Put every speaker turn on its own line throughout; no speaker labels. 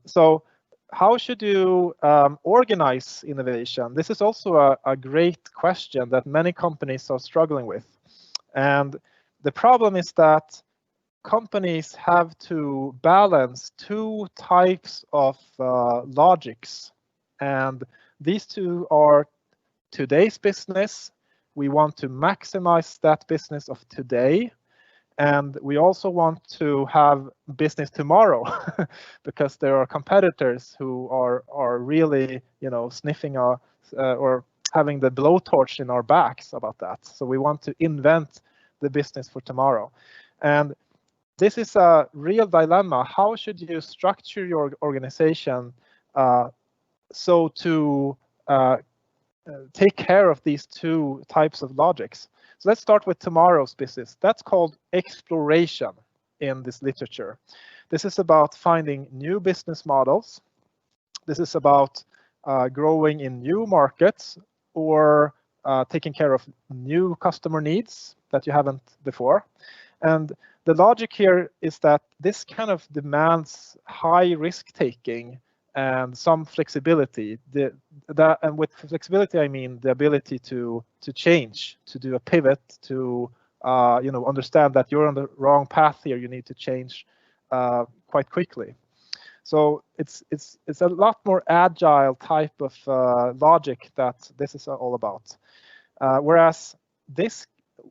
So how should you organize innovation? This is also a great question that many companies are struggling with. And the problem is that companies have to balance two types of logics. And these two are today's business. We want to maximize that business of today. And we also want to have business tomorrow because there are competitors who are really, sniffing or having the blowtorch in our backs about that. So we want to invent the business for tomorrow. And this is a real dilemma. How should you structure your organization so to take care of these two types of logics? So let's start with tomorrow's business. That's called exploration in this literature. This is about finding new business models. This is about growing in new markets or taking care of new customer needs that you haven't before. And the logic here is that this kind of demands high risk taking and some flexibility. And with flexibility, I mean the ability to change, to do a pivot, to understand that you're on the wrong path here. You need to change quite quickly. So it's a lot more agile type of logic that this is all about. Whereas this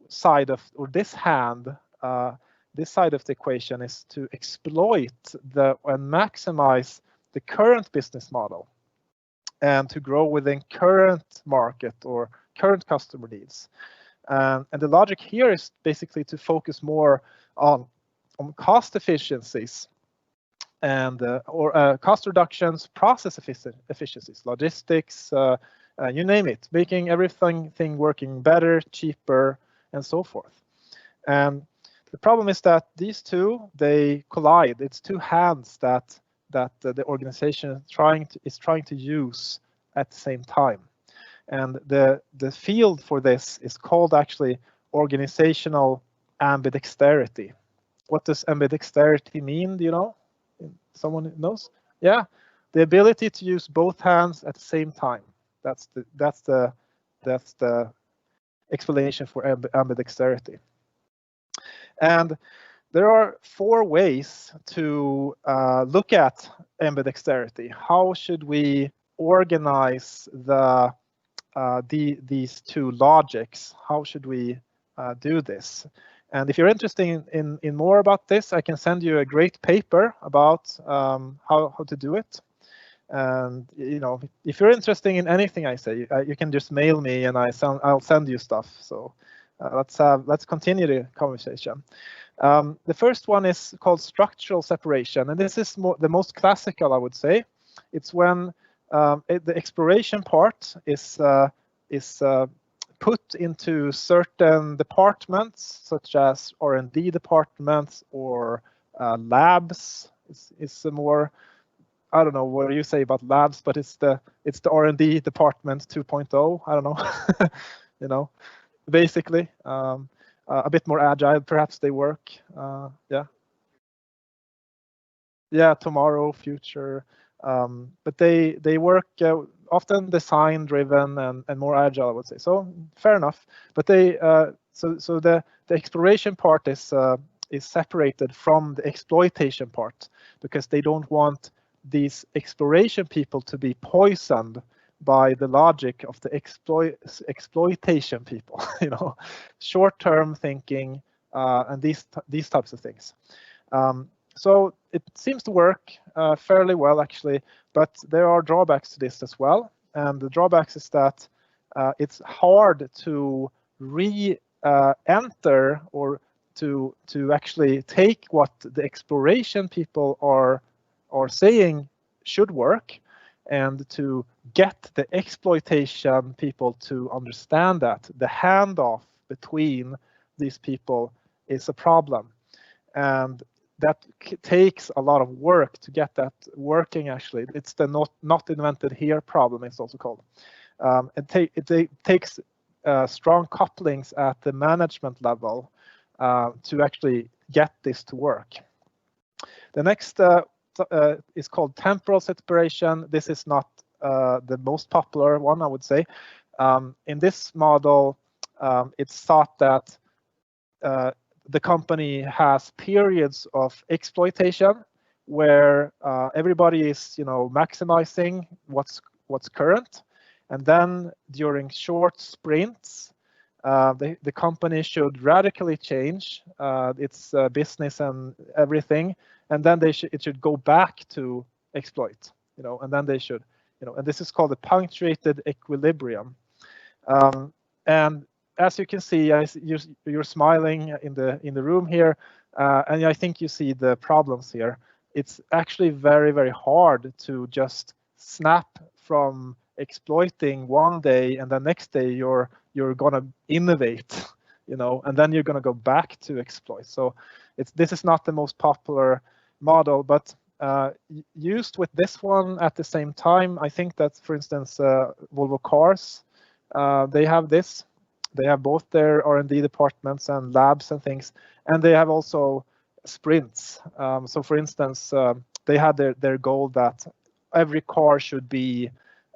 side of, or this side of the equation is to exploit and maximize the current business model and to grow within current market or current customer needs. And the logic here is basically to focus more on cost efficiencies and or cost reductions, process efficiencies, logistics, you name it, making everything working better, cheaper, and so forth. And the problem is that these two, they collide. It's two hands that the organization is trying to use at the same time. And the field for this is called actually organizational ambidexterity. What does ambidexterity mean? Do you know? Someone knows? Yeah, the ability to use both hands at the same time. That's the explanation for ambidexterity. And there are 4 ways to look at ambidexterity. How should we organize these two logics? How should we do this? And if you're interested in more about this, I can send you a great paper about how to do it. And if you're interested in anything I say, you can just mail me and I'll send you stuff. So let's continue the conversation. The first one is called structural separation, and this is the most classical, I would say. It's when the exploration part is put into certain departments, such as R&D departments or labs. It's a more, I don't know what you say about labs, but it's the R&D department 2.0. I don't know, basically. A bit more agile, perhaps they work. Yeah, tomorrow, future. But they work often design driven and more agile, I would say. So fair enough. But so the exploration part is separated from the exploitation part because they don't want these exploration people to be poisoned by the logic of the exploitation people, short-term thinking and these types of things. So it seems to work fairly well, actually, but there are drawbacks to this as well. And the drawbacks is that it's hard to re-enter or to actually take what the exploration people are saying should work and to get the exploitation people to understand that the handoff between these people is a problem. And that takes a lot of work to get that working, actually. It's the not invented here problem, it's also called. It takes strong couplings at the management level to actually get this to work. The next is called temporal separation. This is not the most popular one, I would say. In this model, it's thought that the company has periods of exploitation where everybody is, maximizing what's current, and then during short sprints, the company should radically change its business and everything, and then it should go back to exploit, and then they should, and this is called a punctuated equilibrium. And as you can see, you're smiling in the room here, and I think you see the problems here. It's actually very, very hard to just snap from exploiting one day and the next day you're gonna innovate, and then you're gonna go back to exploit. So this is not the most popular model, but used with this one at the same time, I think that, for instance, Volvo Cars, they have this. They have both their R&D departments and labs and things, and they have also sprints. So for instance, they had their goal that every car should be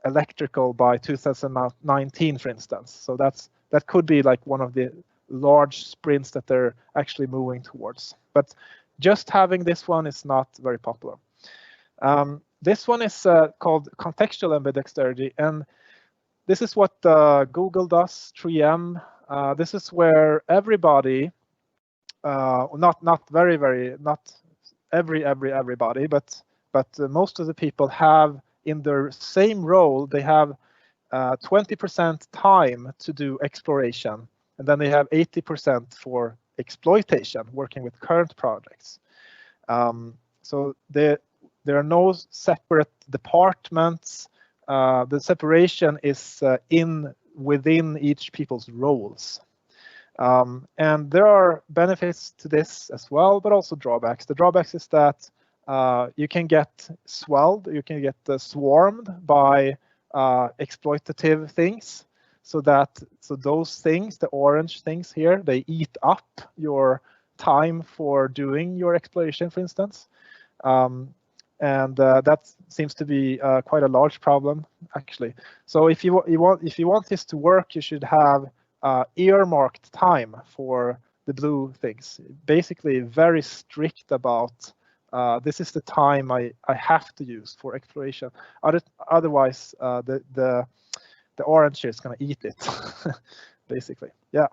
electrical by 2019, for instance. So that could be like one of the large sprints that they're actually moving towards. But just having this one is not very popular. This one is called contextual ambidexterity, and this is what Google does, 3M. This is where everybody, not everybody, but most of the people have in their same role, they have 20% time to do exploration, and then they have 80% for exploitation, working with current projects. So there are no separate departments. The separation is within each people's roles. And there are benefits to this as well, but also drawbacks. The drawbacks is that you can get swelled, you can get swarmed by exploitative things. So those things, the orange things here, they eat up your time for doing your exploration, for instance. And that seems to be quite a large problem, actually. So if you want this to work, you should have earmarked time for the blue things. Basically, very strict about this is the time I have to use for exploration. Otherwise, the orange is going to eat it, basically. Yeah.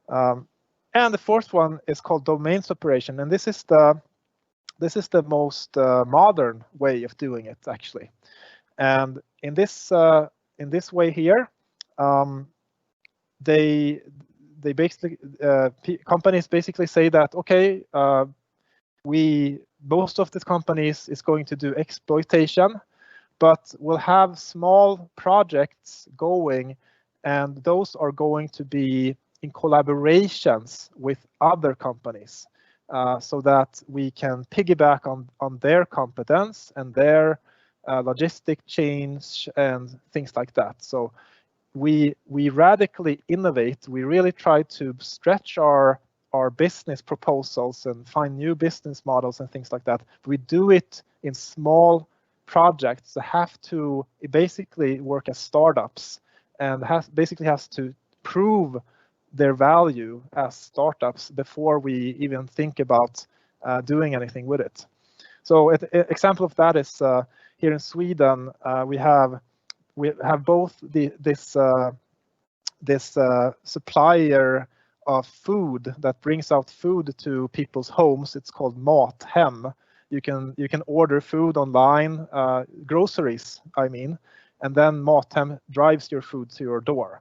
And the fourth one is called domain separation, and this is the most modern way of doing it, actually. And in this way here, they basically companies basically say that, okay, most of the companies is going to do exploitation, but we'll have small projects going, and those are going to be in collaborations with other companies. So that we can piggyback on their competence and their logistic chains and things like that. So we radically innovate. We really try to stretch our business proposals and find new business models and things like that. We do it in small projects that have to basically work as startups and basically has to prove their value as startups before we even think about doing anything with it. So an example of that is here in Sweden, we have both this supplier of food that brings out food to people's homes. It's called Mathem. You can order food online, groceries, I mean, and then Mathem drives your food to your door.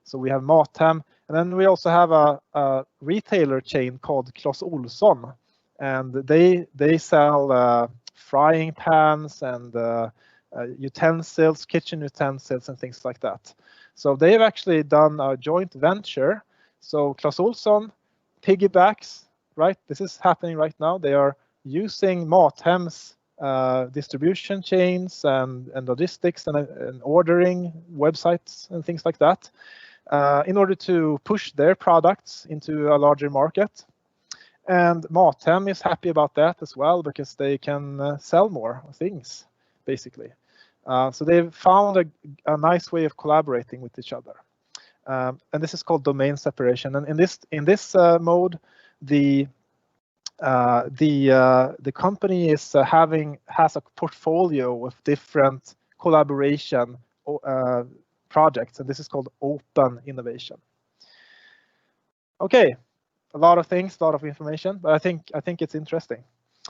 So we have Mathem. And then we also have a retailer chain called Clas Ohlson, and they sell frying pans and utensils, kitchen utensils, and things like that. So they've actually done a joint venture. So Clas Ohlson piggybacks, right? This is happening right now. They are using Mathem's distribution chains and logistics and ordering websites and things like that. In order to push their products into a larger market. And Mathem is happy about that as well because they can sell more things, basically. So they've found a nice way of collaborating with each other. And this is called domain separation. And in this mode, the company is has a portfolio of different collaboration projects, and this is called open innovation. Okay, a lot of things, a lot of information, but I think it's interesting.